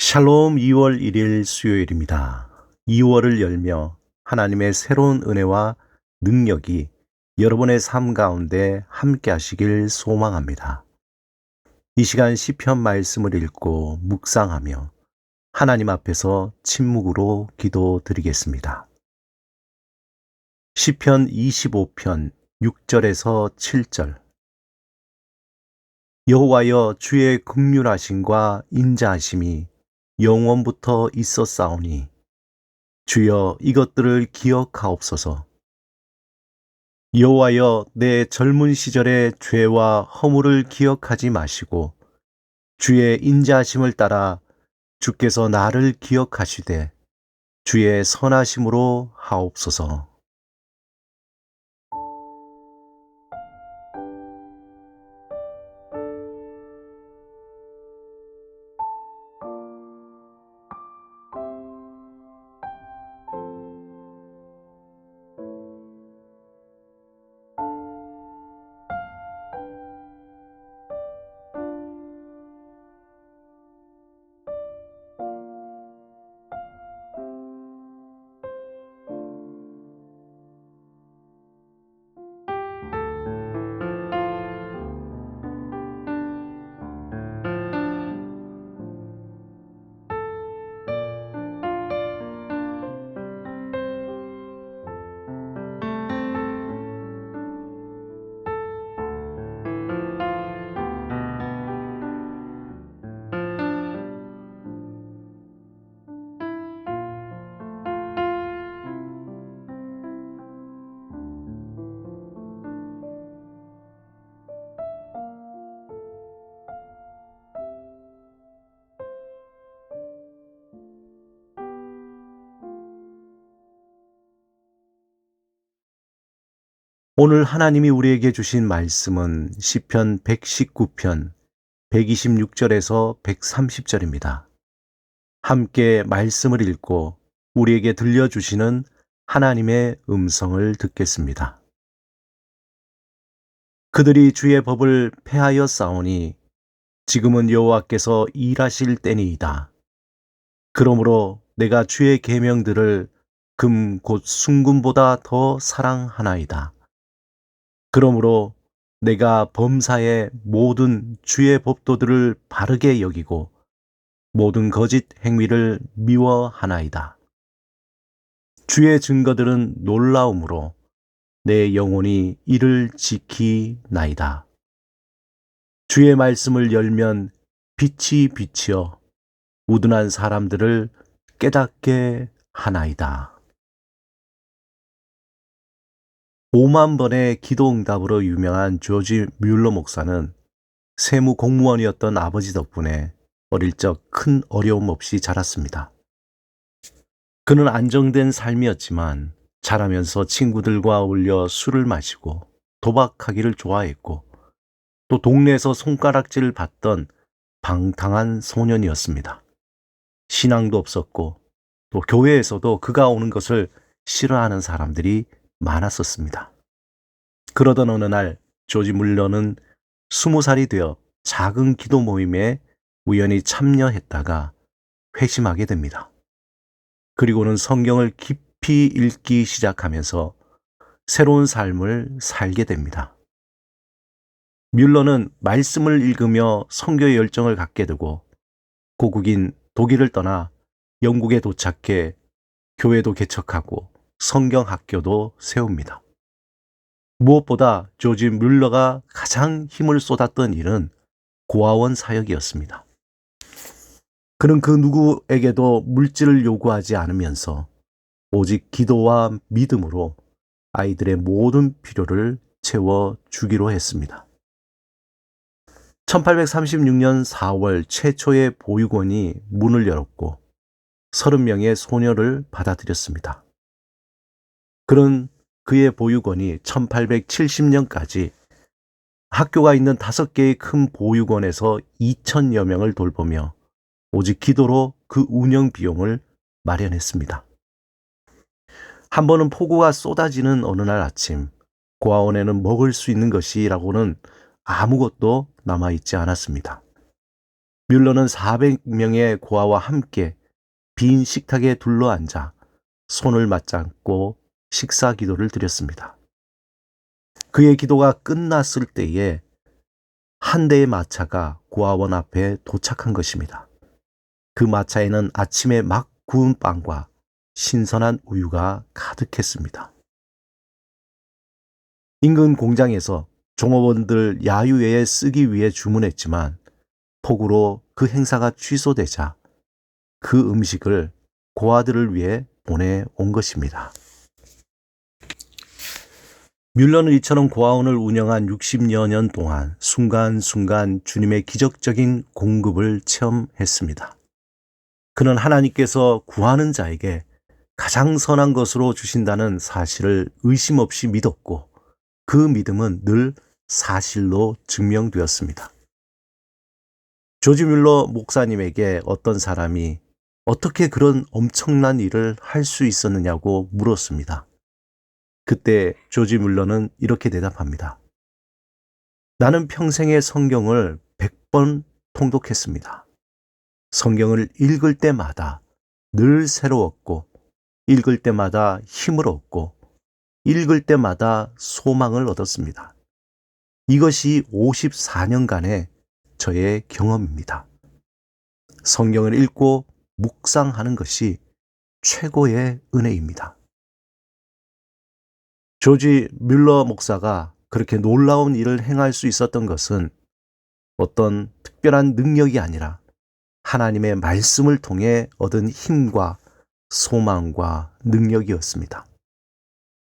샬롬 2월 1일 수요일입니다. 2월을 열며 하나님의 새로운 은혜와 능력이 여러분의 삶 가운데 함께 하시길 소망합니다. 이 시간 시편 말씀을 읽고 묵상하며 하나님 앞에서 침묵으로 기도드리겠습니다. 시편 25편 6절에서 7절. 여호와여, 주의 긍휼하심과 인자하심이 영원부터 있었사오니 주여 이것들을 기억하옵소서. 여호와여, 내 젊은 시절의 죄와 허물을 기억하지 마시고 주의 인자하심을 따라 주께서 나를 기억하시되 주의 선하심으로 하옵소서. 오늘 하나님이 우리에게 주신 말씀은 시편 119편 126절에서 130절입니다. 함께 말씀을 읽고 우리에게 들려주시는 하나님의 음성을 듣겠습니다. 그들이 주의 법을 폐하여 싸우니 지금은 여호와께서 일하실 때니이다. 그러므로 내가 주의 계명들을 금 곧 순금보다 더 사랑하나이다. 그러므로 내가 범사의 모든 주의 법도들을 바르게 여기고 모든 거짓 행위를 미워하나이다. 주의 증거들은 놀라움으로 내 영혼이 이를 지키나이다. 주의 말씀을 열면 빛이 비치어 우둔한 사람들을 깨닫게 하나이다. 5만 번의 기도응답으로 유명한 조지 뮬러 목사는 세무 공무원이었던 아버지 덕분에 어릴 적 큰 어려움 없이 자랐습니다. 그는 안정된 삶이었지만 자라면서 친구들과 어울려 술을 마시고 도박하기를 좋아했고 또 동네에서 손가락질을 받던 방탕한 소년이었습니다. 신앙도 없었고 또 교회에서도 그가 오는 것을 싫어하는 사람들이 많았었습니다. 그러던 어느 날 조지 물러는 20살이 되어 작은 기도 모임에 우연히 참여했다가 회심하게 됩니다. 그리고는 성경을 깊이 읽기 시작하면서 새로운 삶을 살게 됩니다. 뮬러는 말씀을 읽으며 선교의 열정을 갖게 되고 고국인 독일을 떠나 영국에 도착해 교회도 개척하고 성경학교도 세웁니다. 무엇보다 조지 뮬러가 가장 힘을 쏟았던 일은 고아원 사역이었습니다. 그는 그 누구에게도 물질을 요구하지 않으면서 오직 기도와 믿음으로 아이들의 모든 필요를 채워주기로 했습니다. 1836년 4월 최초의 보육원이 문을 열었고 30명의 소녀를 받아들였습니다. 그는 그의 보육원이 1870년까지 학교가 있는 5개의 큰 보육원에서 2,000여 명을 돌보며 오직 기도로 그 운영 비용을 마련했습니다. 한 번은 폭우가 쏟아지는 어느 날 아침, 고아원에는 먹을 수 있는 것이라고는 아무것도 남아있지 않았습니다. 뮬러는 400명의 고아와 함께 빈 식탁에 둘러앉아 손을 맞잡고 식사 기도를 드렸습니다. 그의 기도가 끝났을 때에 한 대의 마차가 고아원 앞에 도착한 것입니다. 그 마차에는 아침에 막 구운 빵과 신선한 우유가 가득했습니다. 인근 공장에서 종업원들 야유회에 쓰기 위해 주문했지만 폭우로 그 행사가 취소되자 그 음식을 고아들을 위해 보내온 것입니다. 뮬러는 이처럼 고아원을 운영한 60여 년 동안 순간순간 주님의 기적적인 공급을 체험했습니다. 그는 하나님께서 구하는 자에게 가장 선한 것으로 주신다는 사실을 의심 없이 믿었고 그 믿음은 늘 사실로 증명되었습니다. 조지 뮬러 목사님에게 어떤 사람이 어떻게 그런 엄청난 일을 할 수 있었느냐고 물었습니다. 그때 조지 뮬러는 이렇게 대답합니다. 나는 평생에 성경을 100번 통독했습니다. 성경을 읽을 때마다 늘 새로웠고, 읽을 때마다 힘을 얻고, 읽을 때마다 소망을 얻었습니다. 이것이 54년간의 저의 경험입니다. 성경을 읽고 묵상하는 것이 최고의 은혜입니다. 조지 뮬러 목사가 그렇게 놀라운 일을 행할 수 있었던 것은 어떤 특별한 능력이 아니라 하나님의 말씀을 통해 얻은 힘과 소망과 능력이었습니다.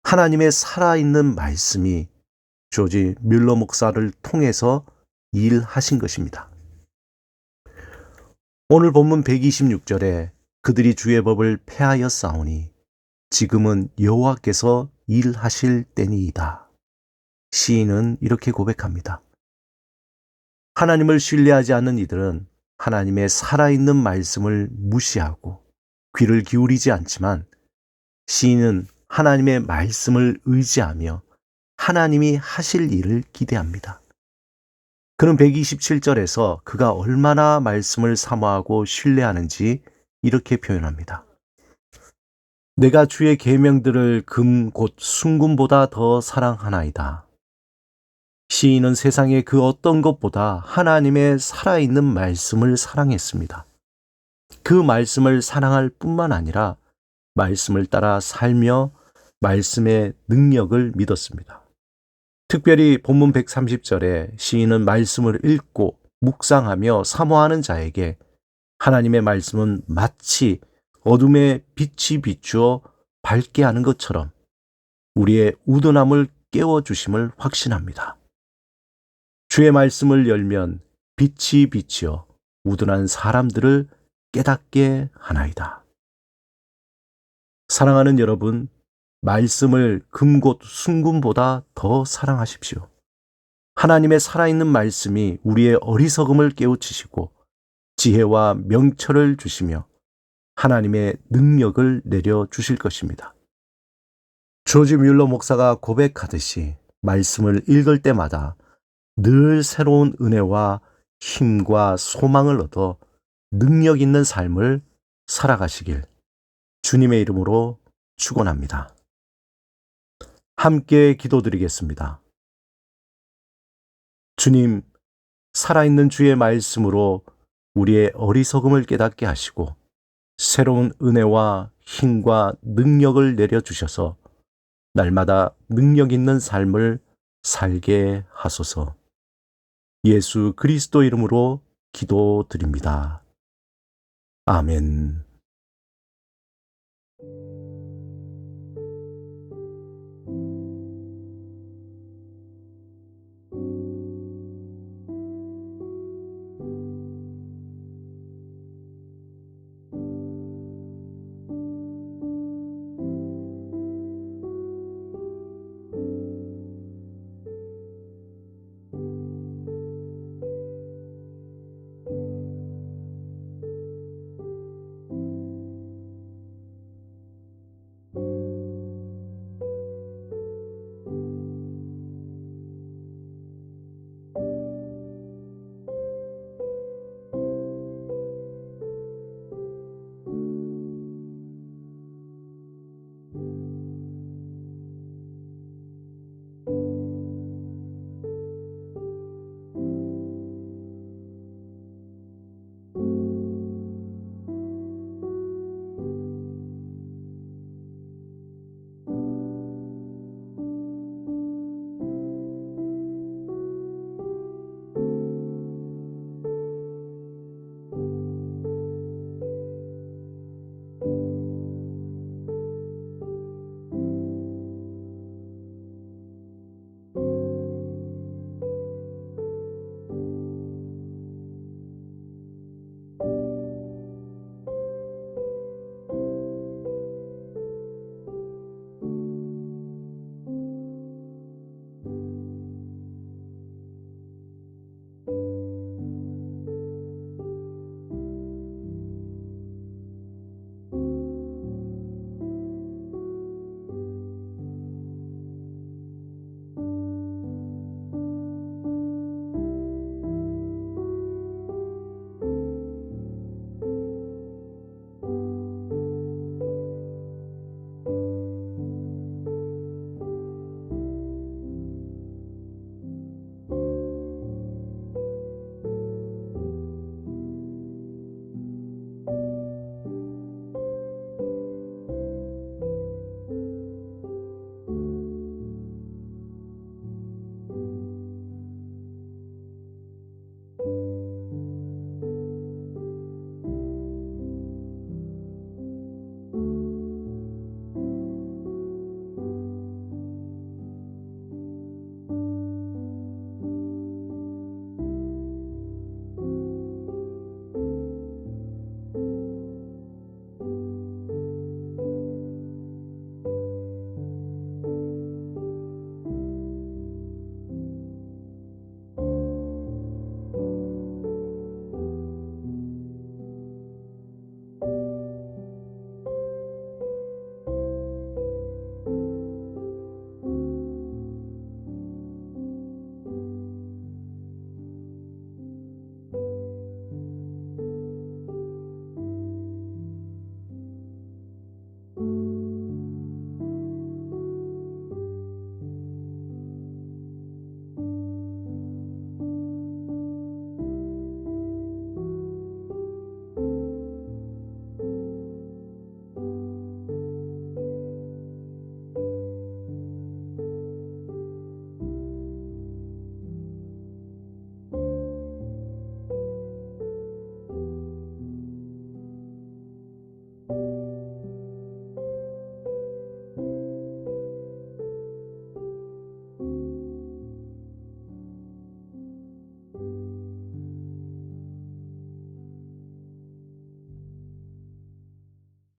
하나님의 살아있는 말씀이 조지 뮬러 목사를 통해서 일하신 것입니다. 오늘 본문 126절에 그들이 주의 법을 폐하여 싸우니 지금은 여호와께서 일하실 때니이다. 시인은 이렇게 고백합니다. 하나님을 신뢰하지 않는 이들은 하나님의 살아있는 말씀을 무시하고 귀를 기울이지 않지만 시인은 하나님의 말씀을 의지하며 하나님이 하실 일을 기대합니다. 그는 127절에서 그가 얼마나 말씀을 사모하고 신뢰하는지 이렇게 표현합니다. 내가 주의 계명들을 금 곧 순금보다 더 사랑하나이다. 시인은 세상의 그 어떤 것보다 하나님의 살아있는 말씀을 사랑했습니다. 그 말씀을 사랑할 뿐만 아니라 말씀을 따라 살며 말씀의 능력을 믿었습니다. 특별히 본문 130절에 시인은 말씀을 읽고 묵상하며 사모하는 자에게 하나님의 말씀은 마치 어둠에 빛이 비추어 밝게 하는 것처럼 우리의 우둔함을 깨워주심을 확신합니다. 주의 말씀을 열면 빛이 비치어 우둔한 사람들을 깨닫게 하나이다. 사랑하는 여러분, 말씀을 금곧 순금보다 더 사랑하십시오. 하나님의 살아있는 말씀이 우리의 어리석음을 깨우치시고 지혜와 명철을 주시며 하나님의 능력을 내려주실 것입니다. 조지 뮬러 목사가 고백하듯이 말씀을 읽을 때마다 늘 새로운 은혜와 힘과 소망을 얻어 능력 있는 삶을 살아가시길 주님의 이름으로 축원합니다. 함께 기도드리겠습니다. 주님, 살아있는 주의 말씀으로 우리의 어리석음을 깨닫게 하시고 새로운 은혜와 힘과 능력을 내려주셔서 날마다 능력 있는 삶을 살게 하소서. 예수 그리스도 이름으로 기도드립니다. 아멘.